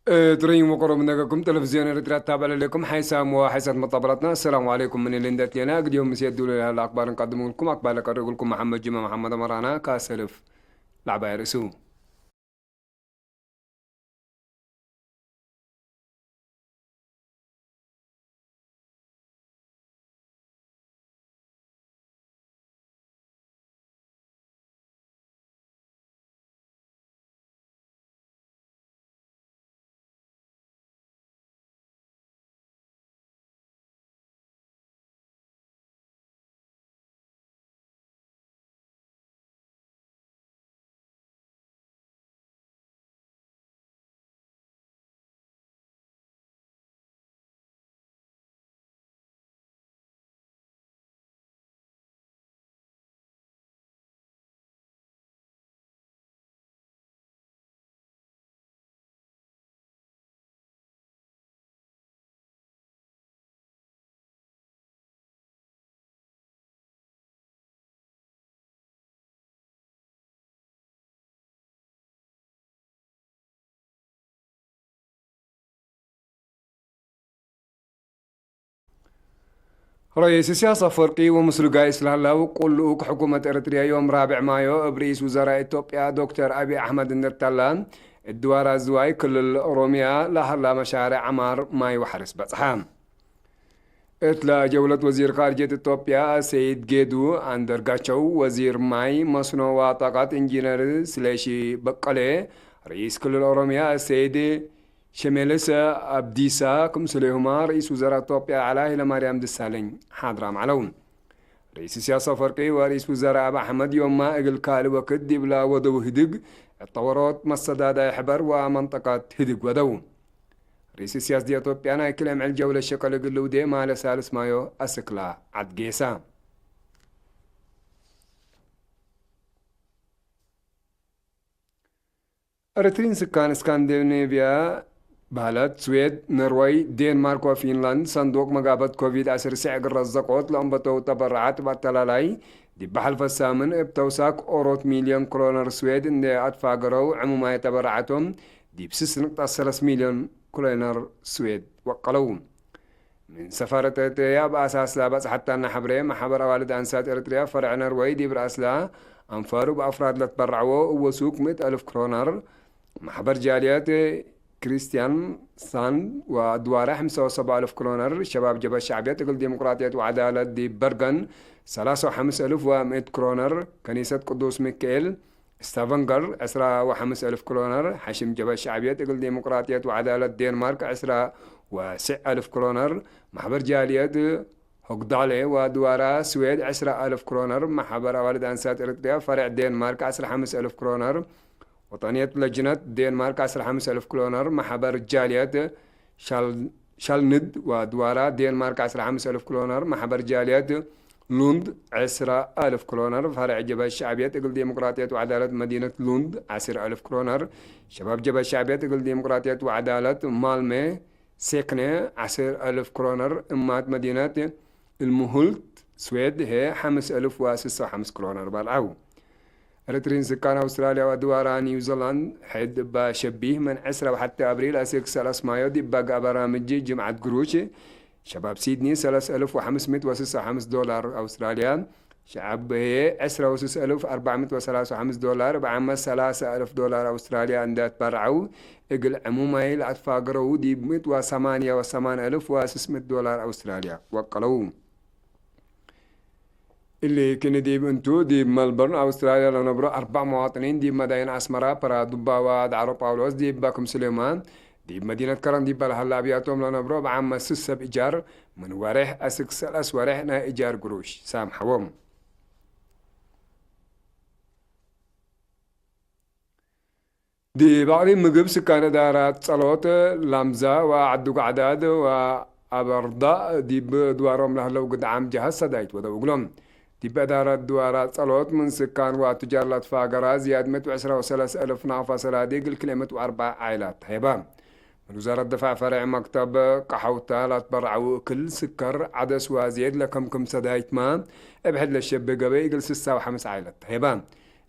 ترين وقرب منكم تلفزيون اريتريا تابع لكم حيسام وحيسات مطابرتنا. السلام عليكم من الليندات لنا قد يوم مسيدوا لنا الاخبار نقدم لكم اخبار لك لكم محمد جمع محمد مرانا كاسلف لعبه يرسو. رئيس السياسة فرقي ومسلو قايس لهلاو قلوا حكومة إريتريا يوم 4 مايو برئيس وزراء إثيوبيا دكتور أبي أحمد النرتلان الدوار الزواي كل الأوروميا لهلا مشاريع عمار ماي وحرس بصحام. اتلا جولة وزير خارجية إثيوبيا سيد جيدو أندرغاتشو وزير ماي مصنوع وطاقات إنجينير سلاشي بقالي رئيس كل الأوروميا سيد شمالس أبديسا كمسليهما رئيس وزراء إثيوبيا على إلى مريم دسالين حاضرة معلون رئيس السياسة فرقي ورئيس وزراء أبا أحمد يوم ما إقل كال وقت دبلا ودو هدق التورات مصدادة حبر ومنطقة هدق ودو رئيس السياسة دي إثيوبيا أنا كلام على الجولة الشقل قلو دي مال سالس مايو أسكلا عدقيسا. أرترين سكان اسكندنافيا بلد سويد نروي دنمارك وفنلند صندوق مقابض كوفيد 19 الرزقوت لأنبتو تبرعات بطلالاي دي بحلف السامن ابتوساك أوروت مليون كرونر سويد ان دي أتفاقروا عموما يتبرعاتهم دي بسس نقطة 3 مليون كرونر سويد وقلوا من سفارة إريتريا بأساس لابس حتى أن حبري محبر والد أنسات إريتريا فرع نروي دي برأس لا أنفاروا بأفراد لتبرعوا وسوق 100,000 كرونر محبر جاليات كريستيان سان ودواره 75,000 كرونر شباب جبهة الشعبية تقول ديمقراطية وعدالة دي برغن 53,100 كرونر كنيسة قدوس ميكائيل ستافنجر 15,000 كرونر حشم جبهة الشعبية تقول ديمقراطية وعدالة دنمارك 10,000 كرونر محبر جالية هقدالي ودواره سويد 10,000 كرونر محبر والد أنسات إريتريا فرع دنمارك 15,000 كرونر وطنية لجنة دنمارك 15,000 كرونر محبر جاليات شالند ودوارا دنمارك 15,000 كرونر محبر جاليات لوند 10,000 كرونر فرع جبهة الشعبية تقول ديمقراطية وعدالة مدينة لوند 10,000 كرونر شباب جبهة الشعبية تقول ديمقراطية وعدالة مالمي سيكنة 10,000 كرونر إمات مدينة المهولت سويد هي 5,005 كرونر بالعو. إريترين سكان أستراليا ودوارا نيوزيلاند حد بشبيه من 10 وحتى أبريل أسيك 3 مايو دي بقى برامج جمعة قروش شباب سيدني 3,595 دولار أستراليا شعب هي 10,453 دولار بعمل 3,000 دولار أستراليا عندها تبرعوا إقل عموما الأتفاقروا دي 188,600 دولار أستراليا وقلوا اللي كان دي بنتو دي ملبورن أستراليا لنبرو 4 مواطنين دي مدينة أسمرا برا دبا ودعرو باولوس دي باكم سليمان دي مدينة كران دي بالهلا بياتهم لنبرو بعام سسب إيجار من وريح أسكس الأس وريحنا إيجار قروش سامحوهم. دي بعضي مقب سكان دارات صلوت لامزة وعدوك عداد وأبرضاء دي بدوارهم لهلو قد عام جهاز سدايت ودا وقلهم دي بدارات دوارات صلوت من سكان وتجار لتفاقرا زياد 113,000 نافة سلاديق الكلمة و4 عائلات هيبان من وزارة الدفاع فرع مكتب قحوتا لتبرعوا كل سكر عدس وزياد لكم سدايت ما ابحد للشب قبي قل 6 و5 عائلات هيبان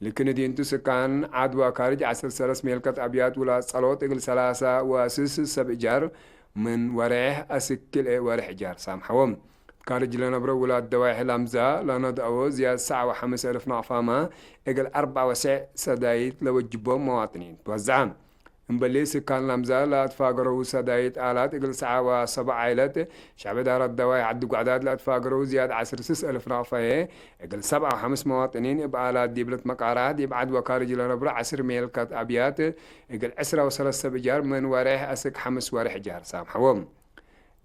لكن دي انتو سكان عدوى كارج 10 ميلكة أبيات ولا صلوت إقل 3 واسس 7 جار من وريح أسكل وريح جار سامحوهم كارج لنا برو ولا الدوايح الأمزة لنا دعوة زياد 9 و5 ألف نعفاما إقل 4 سدايت لو جبهم مواطنين توزعهم مبلي سكان لمزة لا تفاقروا سدايت آلات إقل 7 و7 عائلات شعب دار الدواء عدو قعدات لا تفاقروا زياد 10 ألف نافية إقل 7 و5 مواطنين يبقى آلات ديبلت مقارات يبعد وكارج لنبرة 10 ميلكات أبيات إقل 10 و3 بجار من وريح أسك 5 وريح جار سامحوهم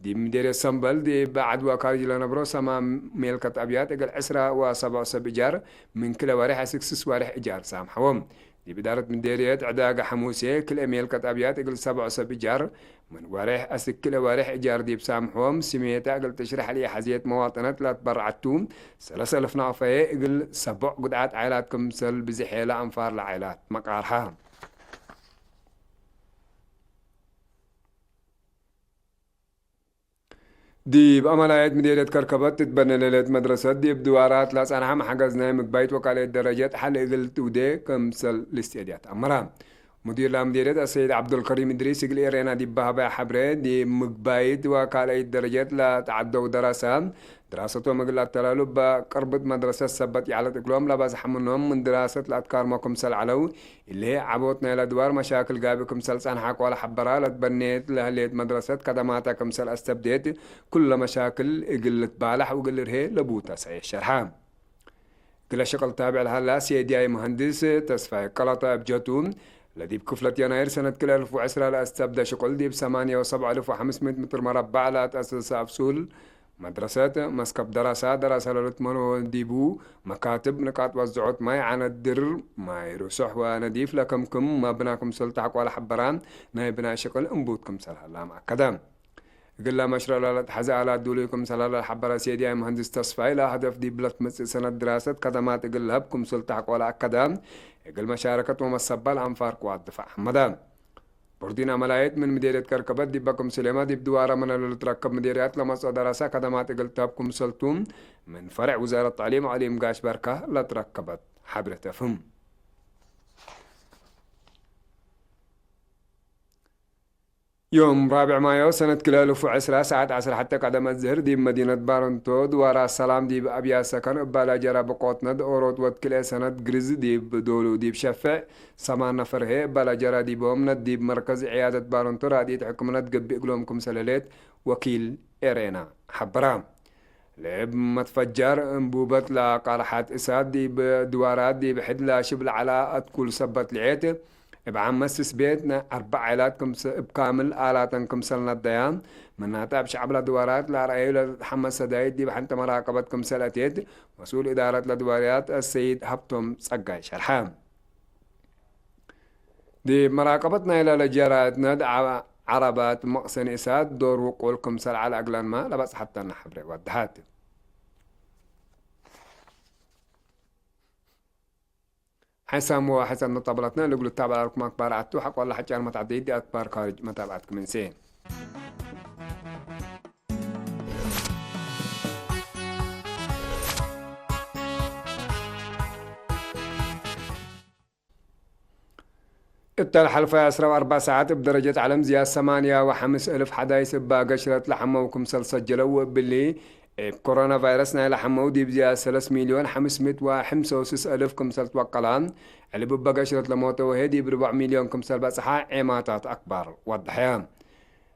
دي مدير السنبل دي بعد وكارج لنبرة سما ميلكات أبيات إقل 10 و7 بجار من كل وريح أسك 6 وريح جار سامحوهم دي بدارة من ديريات عداقة حموسية كل أميل كت أبيات يقول 7 جار من وريح أسك كل وريح إجار دي بسامحهم سميتا قل تشرح لي حزية مواطنات لا تبرعتون 3000 نافية يقول 7 قدعات عائلاتكم سل بزحيلة أنفار لعائلات مقارها دي بأملايات مديرية كركبات تتبنى ليلة مدرسة دي بدوارات لا صنعها محجزنا مكبايت وكالة درجات حل إقل تودي كمسل الاستياديات أمرها مدير لامديرية السيد عبد الكريم إدريس يقول إيرينا دي بها حبري دي مكبايت وكالة درجات لا تعدوا دراسة دراسته مقلة تلالب بقربة مدرسة سبت يعلى تقلوم لا بس حمنهم من دراسة الأذكار ما كمسل علو اللي عبوتنا الأدوار مشاكل قابل كمسل سنحاك ولا حبرا لتبنيت لهليت مدرسة كدماتا كمسل استبديت كل مشاكل قلت بالح وقل رهي لبوتا سعي الشرحام كل شغل تابع لهلا سيدي مهندس تصفى قلطة بجاتون الذي بكفلة يناير سنة كل 1010 لأستبدأ شغل دي ب8 و7500 متر مربع لا تأسس أفسول مدرسة مسكب دراسة للتمنو ديبو مكاتب نقاط وزعوت ماي عن الدر ماي رسح ونضيف لكم ما بناكم سلطعك ولا حبران ناي بنا شغل انبوتكم سلها لا مأكدا قل مشروع لا تحزى على دوليكم سلالة الحبرة سيدي مهندس تصفي لا هدف دي بلت سنة دراسة كدمات قل هبكم سلطعك ولا أكدا قل مشاركة ومصبة الأنفار قوات دفاع حمدان بردين عملايات من مديرية كركبات دي بكم سليمة دي بدوارة من اللي تركب مديريات لما دراسة كدمات قل تابكم سلطون من فرع وزارة التعليم وعلي مقاش بركة لا تركبت حبرة فهم يوم 4 مايو سنة كل 1010 ساعة 10 حتى قدم الزهر دي مدينة بارنتو دوارا السلام دي بأبيا سكن بالا جرى بقوتنا أورود وكل سنة جريز دي بدولو دي بشفع 8 نفر هي بالا جرى دي بومنا دي بمركز عيادة بارنتو رادية حكومنا تقبي قلومكم سلالات وكيل إيرينا حبرام لعب متفجر انبوبت لقارحات إساد دي بدوارات دي بحد لا شبل على كل سبت العيت بعم مسس بيتنا 4 عائلات بكامل آلاتكم سلنا الديان منها تاب شعب الدوارات لا رأيه لحمس سدايد دي بحنت مراقبتكم سلاتيد مسؤول إدارة الدواريات السيد هبتم صقاي شرحام دي مراقبتنا إلى لجاراتنا دعا عربات مقسن إساد دور وقولكم سل على أقلان ما لبس حتى نحبري ودهات حسام وحسن نطبلتنا اللي قلت تابع لكم أكبر عدتو حق والله حكي ما تعدي دي أكبر خارج متابعتكم من سين ابتل حلفة 4 ساعات بدرجة علم زياد 8 و5 ألف حدا يسبا قشرة لحمة وكمسل سجلوا باللي كورونا فيروسنا لحمو دي بزيادة 3,555,000 ألف كمسل توقلان اللي ببقى قشرة لموته وهدي ب4 مليون كمسل بسحة عماتات أكبر وضحيان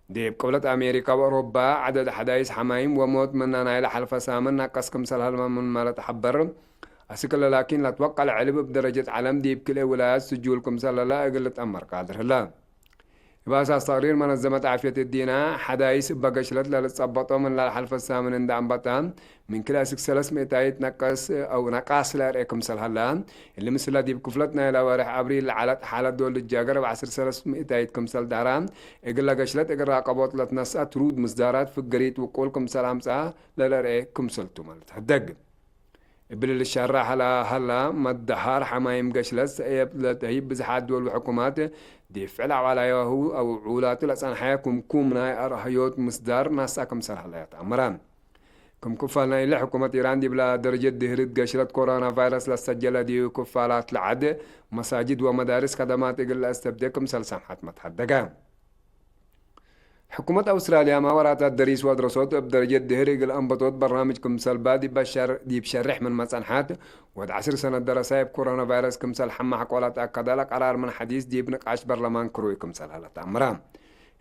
دي بقبلة أمريكا وأوروبا عدد حدايس حمايم وموت من نايل حلفة سامن ناقص كمسل هلما من ما تحبر أسكال لكن لا توقع العلم بدرجة علم دي بكل ولايات سجول كمسل لا أقل أمر قادر لا يبقى أساس تقرير منظمة عافية الدين حدايس بقشلت للتصبطوا من الحلفة الثامن عند أنبطان من كل أسك 300 نقص أو نقاس لأريكم سلهلان اللي مثل دي بكفلتنا إلى وارح أبريل على حالة دول الجاقر ب10 300 كمسل داران إقل قشلت إقل راقبوت لتنسى ترود مصدارات في القريت وقولكم سلام ساعة للأريكم سلتو مالت هدق بل الشرح هلا مدحار حمايم قشلس تهيب بزحات دول الحكومات دي فعل على ياهو او عولات لسان حياكم كومنا ارهيوت مصدر ناس اكم سرحلات امران كم كفالنا إلى حكومة إيران دي بلا درجة دهرت قشرة كورونا فيروس للسجلة دي كفالات العد مساجد ومدارس خدمات إقل استبديكم سلسمحات متحدقة حكومة أستراليا ما ورات الدريس ودراسات بدرجة دهري قل أنبطوت برنامج كمسال بادي دي بشرح من مسانحات ود 10 سنة دراسة بكورونا فيروس كمسال حما حقولات أكدالك قرار من حديث دي بنقاش برلمان كروي كمسال هلا تأمرام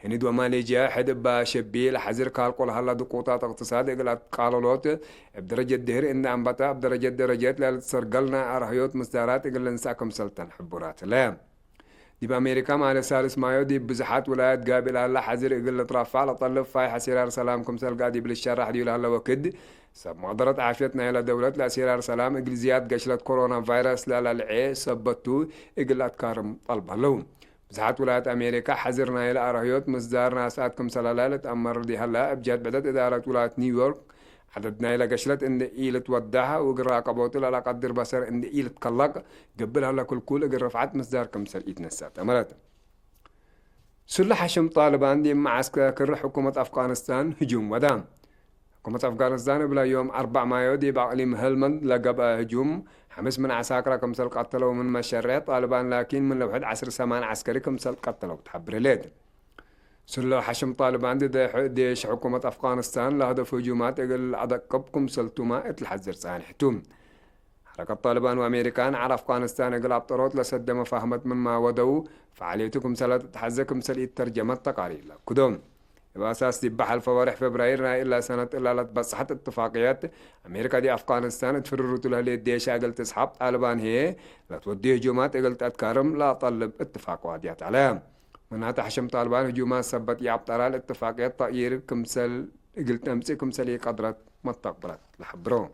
هني دو ماليزيا حد بشبيل حزر قال هلا دقوطات اقتصاد قلت قالولوت بدرجة دهر إن أنبطا بدرجة درجات لا سرقلنا أرهيوت مصدرات قل نساكم سلطان حبورات لا دي بأمريكا مع سالس مايو دي بزحات ولايات قابل هلا حزر قل ترفع لطلب فاي حسيرار سلامكم سلقا دي بالشرح دي هلا وكد سب مقدرة عافيتنا إلى دولة لا سيرار سلام قل زياد قشلت كورونا فيروس لا العي سبتو قل أتكارم طلبها لهم بزحات ولايات أمريكا حذرنا إلى أرهيوت مصدر ناساتكم سلالة أمر دي هلا أبجاد بدت إدارة ولايات نيويورك عددنا إلى قشلت إن إيلة ودها وقرا قبوت لا قدر بصر إن إيلة كلق قبل هلا كل قر رفعت مصدر كم سل إتنسات أمرت سلح حشم طالبان دي معسكر حكومة أفغانستان هجوم ودام حكومة أفغانستان بلا يوم 4 مايو دي بأقليم هلمند لقب هجوم 5 من عساكر كمسل قتلوا من مشاريع طالبان لكن من لوحد 10 سمان عسكري كمسل قتلوا تحبر ليد سلو حشم طالبان ديش حكومة أفغانستان لهدف هجومات اقل عدقب كمسل توما اتلحزر سان حتوم حركة طالبان وأمريكان على أفغانستان اقل عبطروت لسد مفاهمة من ما ودو فعاليتكم سلات تحزر كمسل ترجمة تقارير كدوم بأساس دبح الفوارح فبراير إلا سنة إلا لتبصحت اتفاقيات أمريكا دي أفغانستان تفررت لها للديش أقل تسحب طالبان هي لا تودي هجومات أقل تتكرم لا طلب اتفاق واديات عليها منها تحشم طالبان هجومات سبت يعبطرها الاتفاقيات طائر كمسل أقل تمسي كمسلي قدرت ما تقبلت لحبرون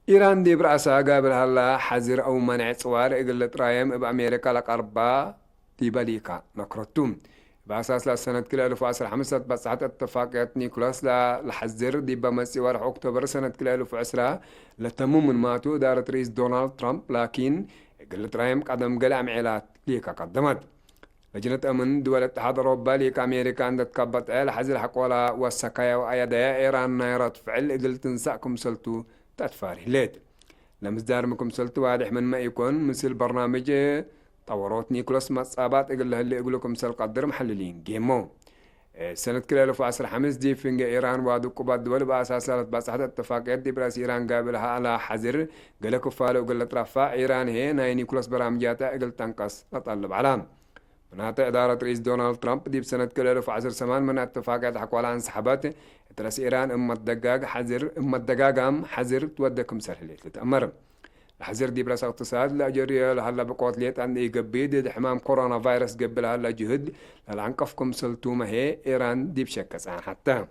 إيران دي برأسها قابل هلا حزر أو منع صوار إقل ترايم بأمريكا لقربا دي بليكا نكرتوم بأساس لسنة كلا 2015 بصحت اتفاقية نيكولاس لحزر دي بمسيوار أكتوبر سنة كلا 2010 لتموم من ماتو دارت رئيس دونالد ترامب لكن إقل ترايم قدم قلع معلات ليكا قدمت لجنة أمن دول الاتحاد الأوروبي ليك أمريكا عندها تكبت حزر حقولا والسكايا وأيدايا إيران نايرات فعل إقل تنساكم سلتو تتفاري ليد لمزدار مكم سلتو واضح من ما يكون مثل برنامج طوروت نيكولاس مصابات اقل اللي يقول لكم سل قدر محللين جيمو سنة كلا 2015 دي فينجا إيران وادو قبات دول بأساس بصحة اتفاقيات دي براس إيران قابلها على حذر قال كفالة وقال ترفع إيران هي ناي نيكولاس برامجاتها اقل تنقص لطلب علام مناطق إدارة رئيس دونالد ترامب دي بسنة كلا 2010 من اتفاقيات حقوا على انسحابات ترس إيران أم الدقاق حذر تودكم سهلة تتأمر الحذر دي براس اقتصاد لأجري لهلا بقوات ليت عند إيقبيد حمام كورونا فيروس قبل هلا جهد للعنقفكم سلتوما هي إيران دي بشكس عن حتى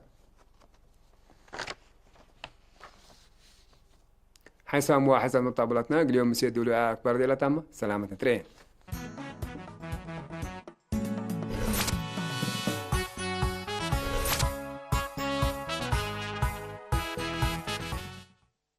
حسام واحد مطابلتنا اليوم مسيد دولي أكبر دي لتم سلامة ترين